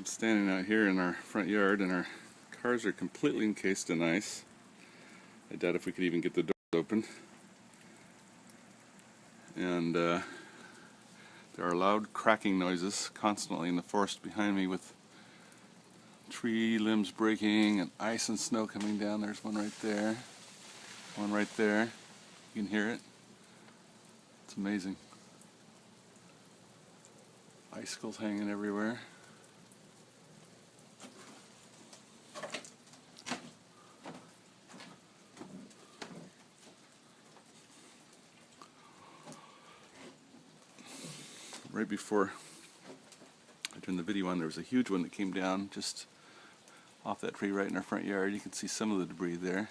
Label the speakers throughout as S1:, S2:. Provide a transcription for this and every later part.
S1: I'm standing out here in our front yard and our cars are completely encased in ice. I doubt if we could even get the doors open. And there are loud cracking noises constantly in the forest behind me with tree limbs breaking and ice and snow coming down. There's one right there. One right there. You can hear it. It's amazing. Icicles hanging everywhere. Right before I turned the video on, there was a huge one that came down just off that tree right in our front yard. You can see some of the debris there.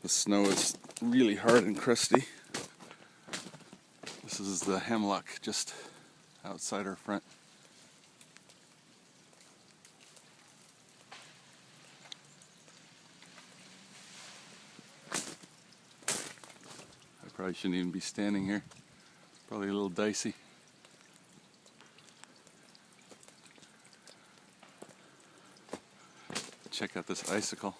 S1: The snow is really hard and crusty. This is the hemlock just outside our front. I probably shouldn't even be standing here. Probably a little dicey. Check out this icicle.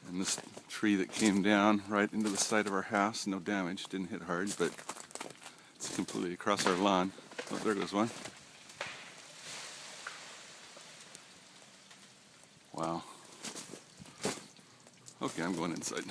S1: And this tree that came down right into the side of our house, no damage, didn't hit hard, but it's completely across our lawn. Oh, there goes one. Wow. Okay, I'm going inside.